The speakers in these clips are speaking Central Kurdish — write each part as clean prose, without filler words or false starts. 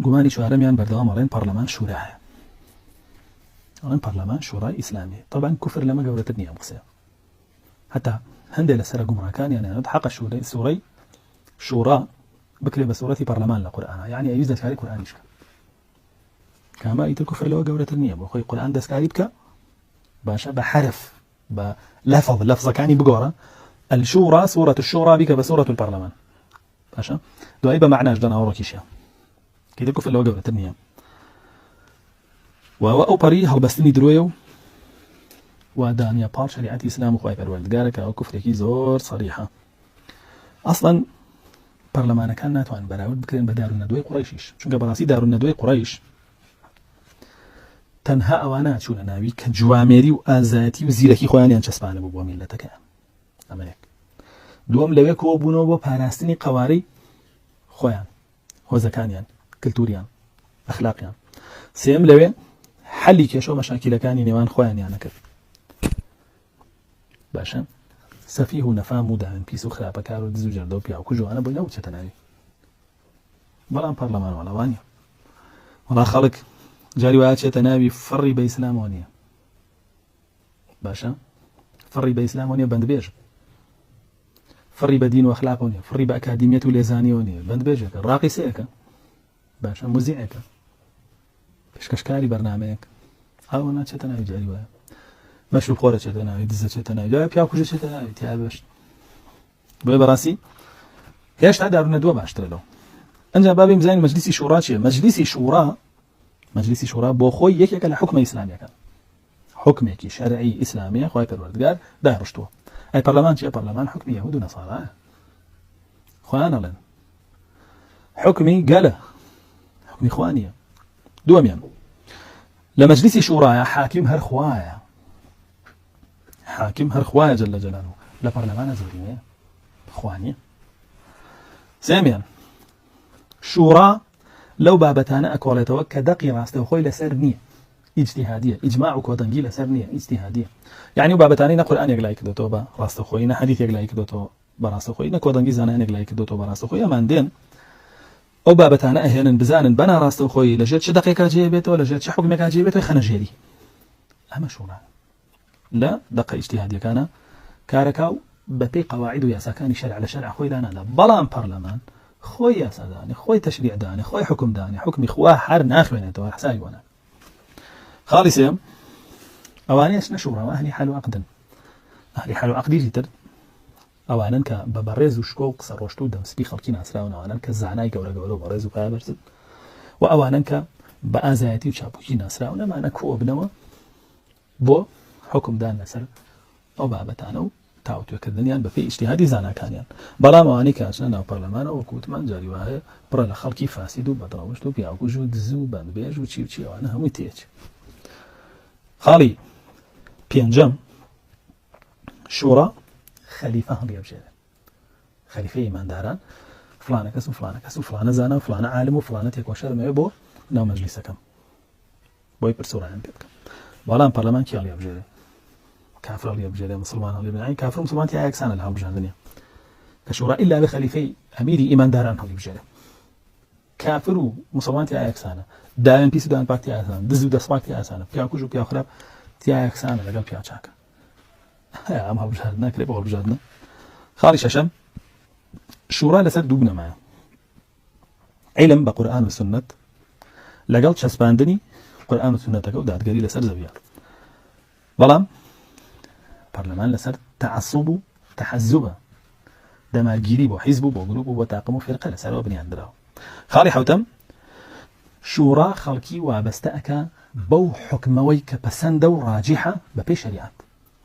گومانی چوارەمیان بەردەوام ئەڵێن پەرلەمان شورایە، ئەڵێن پەرلەمان شورای ئیسلامی. طبعا کوفر لەمە گەورەتر نییە قسە، هەتا هەندێک لە سەرە گومڕەکانیان هێنێت حەقە سوورەی شورا بکرێ بە سوورەتی پەرلەمان لە قورئانە، یعنی ئەویش دەستکاری قورئانیش بکە. کاما ئیتر کوفر لەوە گەورەتر نییە، بۆ خۆی قورئان دەستکاری بکە باشە بە حرف بە لەفظەکانی بگۆڕە، الشورى سورة الشورى بك بسورة البرلمان باشا دوای بە معناش دەناوەڕۆکیشە کە کوفر لەوە گەورەتر نییە. و ئەو پەڕی هەڵبەستنی درۆیە و دانیا پاڵ شریعەتی ئیسلام و خوای پەروەردگارە کە ئەو کوفرێکی زۆر صریحە. ئەسڵەن پەرلەمانەکان ناتوان بەراورد بکرێن بە دارونەدوای قوڕەیشیش، چونکە بەڕاستی دارونەدوای قوڕەیش تەنها ئەوانە چوونە ناوی کە جوامێری و ئازایەتی و زیرەکی خۆیانیان چەسپانە بوو بۆ میلەتەکەیان. ئەمەیەک. دووەم لەوێ کۆ بوونەوە بۆ پاراستنی قەوارەی خۆیان، هۆزەکانیان، کلتوریان، ئەخلاقیان. سێم لەوێ حەلی کێشە و مەشاکیلەکانی نێوان خۆیانیان نەکرد. باشە سەفیه و نەفام و داهن پیس و خراپەکار و دز و جەردە و پیا و کوژوانە بۆی نەوچێتە ناوی. بەڵام پەرلەمان وەڵاوانە وەڵا خەڵک جاری وایە چێتە ناوی فەڕی بە ئیسلامەوە نییە. باشە فەڕی بە ئیسلامەوە نییە، بەندبێژ. فەڕی بە دین و ئەخلاقەوە نییە، فەڕی بە ئەکادیمیەت و لێزانیەوە نییە، بەندبێژێکە، ڕاقیسەیەکە، باشە موزیعێکە، پێشکەشکاری بەرنامەیەک. ئەوە ناچێتە ناوی جاری وایە. مەشروب خۆرە چێتە ناوی، دزە چێتە ناوی، دوای پیا کوژە چێتە ناوی، تیا بەش. بۆیە بەڕاستی هێشتا دارونەدووە باشترە لەو. ئەنجا بابێ بزانین مەجلیسی شورا چییە. مەجلیسی شورا بۆ خۆی یەکێکە لە حکمە ئیسلامیەکە، حکمێکی شەرعی ئیسلامیە خوای پەروەردگار داهڕشتووە. ئەی پەرلەمان چییە؟ پەرلەمان حکمی یەهود و نەسارایە. خۆیان ئەڵێن حکمی گەلە، حکمی خوا نییە. دووەمیان لە مەجلیسی شورایە حاکم هەر خوایە، حاکم هەر خوایە جەلە جەلالوه. لە پەرلەمانە زۆرینەیە خوا نییە. سێمیان شورا لەو بابەتانە ئەکۆڵێتەوە کە دەقی ڕاستەوخۆی لەسەر نییە، ئیجتیهادیە، ئیجماع و کۆتەنگی لەسەر نییە، ئیجتیهادیە. یعنی و بابەتانی نە قورئانێک لای کردوتەوە بە ڕاستەوخۆی، نە حەدیثێک لای کردوتەوە بە ڕاستەوخۆی، نە کۆتەنگی زانایانێک لای کردوتەوە بە ڕاستەوخۆی. ئەمان دێن ئەو بابەتانە ئەهێنن بزانن بەنا ڕاستەوخۆی لەژێر چ دەقێکا جێبێتەوە، لەژێر چ حکمێکا جێبێتەوە، خەنە ژێری. ئەمە شورا لە دەقە ئیجتیهادیەکانە کارەکە و بەپێی قەواعید و یاساکانی شەرع لە شەرع خۆی دانادا. بەڵام پەرلەمان خۆی یاسادانێ، خۆی تەشریعدانێ، خۆی حکمدانێ، حکمی خوا هەر ناخوێنێتەوە، حسابی بۆ ناکە. خاڵی سێم ئەوانەیەش نە شورا، ئەهلی حەل و عەقدن. ئەهلی حەل و عەقدیشی تر ئەوانن کە بە بەڕێز و شکۆ و قسە ڕۆشت و دەمسپی خەڵکی ناسراون، ئەوانن کە زانای گەورە گەورە و بەڕێز و پایە بەرزن، و ئەوانن کە بە ئازایەتی و چاپوکی ناسراون، ئەمانە کۆ بنەوە بۆ حکمدان لەسەر ئەو بابەتانە و تاوتوێکردنیان بەپێی ئیجتیهادی زاناکانیان. بەڵام ئەوانەی کە ئاچنە ناو پەرلەمانەوە وەکو وتمان جاری وایە پڕە لە خەڵکی فاسید و بەدڕەوشت و پیاکوژ و دز و بەندبێژ و چی و چی، ئەوانە هەمووی تێچ. خاڵی پێنجەم شورا خەلیفە هەڵیەبژێرێ، خەلیفەی ئیمانداران، فلانە کەس و فلانە کەس و فلانە زانا و فلانە عالم و فلانە تێکۆشەرمەوێ بۆ ناو مەجلیسەکەم، بۆی پرسوڕایان پێ بکەم. بەڵام پەرلەمان کی هەڵیەبژێرێ؟ کافر هەڵیەبژێرێ، مسلمان هەڵیەبژێرێ. کافر و مسلمان تیا یەکسانە لە هەڵبژاردنێ، کە شورا ئیلا بە خەلیفەی ئەمیری ئیمانداران هەڵیبژێرێ. کافر و مسلمان تیا یەکسانە، داوێن پیس و داوێن پاک تیا یەکسانە، دز و دەسپاک تیا یەکسانە، پیاکوژ و پیاخراپ تیا یەکسانە لەگەڵ پیا چاکە. ئەم هەڵبژاردن ناکرێ بۆ هەڵبژاردنە. خاڵی شەشەم شورا لەسەر دوو بنەمایە: عیلم بە قورئان و سنت لەگەڵ چەسپاندنی قورئان و سنتەکە و دادگەری لەسەر زەویە. بەڵام پەرلەمان لەسەر تەعەسسوب و تەحەززوبە، دەمارگیری بۆ حیزب و بۆ گروپ و بۆ تاقم و فێرقە لەسەرەوە بنیاندراوە. خاڵی حەوتەم شورا خەڵکی وابەستە ئەکا بەو حکمەوەی کە پەسەندە و ڕاجیحە بەپێی شەریعەت،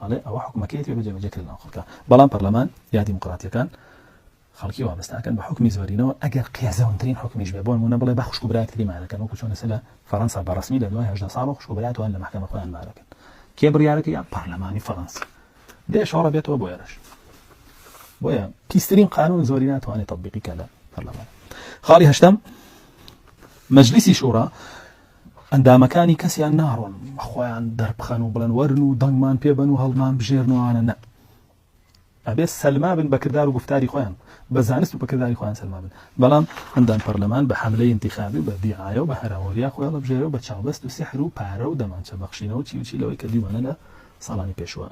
ئەڵێ ئەوە حکومەکەیەتی بەجێبەجێکردن خەڵکە. بەڵام پەرلەمان یا دیموکراتیەکان خەڵکی وابەستەکەن بە حکمی زۆرینەوە، ئەگەر قیازەوەترین حکمیش بێ، بۆ نمونە بڵێ با خوشکوبرایەتی مارەکەن، وەکو چۆن لە فەڕەنسا بەڕەسمی لە دوای 18 ساڵ خوشکوبرایەتوان لە مەحکەمە خۆیان مارەکەن. کێ بڕیارەکە؟ یا پەرلەمانی فەڕەنسا. دێ شۆڕە بێتەوە بۆ ێرەش. بۆیە پیسترین قانون زۆری ناتوانێت تەطبیقی کە لە پەرلەمان. خاڵی هەشتەم مەجلیسی شورا ئەندامەکانی کەسیان ناڕۆن خۆیان دەربخەن و بڵێن وەرن و دەنگمان پێبەن و هەڵمان بژێرنەوەوانە. نە، ئەبێ سەلما بن بە کردار و گفتاری خۆیان بە زانست و بە کرداری خۆیان سەلما بن بەڵام ئەندان پەرلەمان بە حملەی انتخابی بە دیعاە و بە هەراوەریە خۆیان لە بژێرە و بە چاوبەست و سحر و پارە و دەمانچە بەخشینەوە چی لەوەی کە دیوانە لە ساڵانی پێشوە.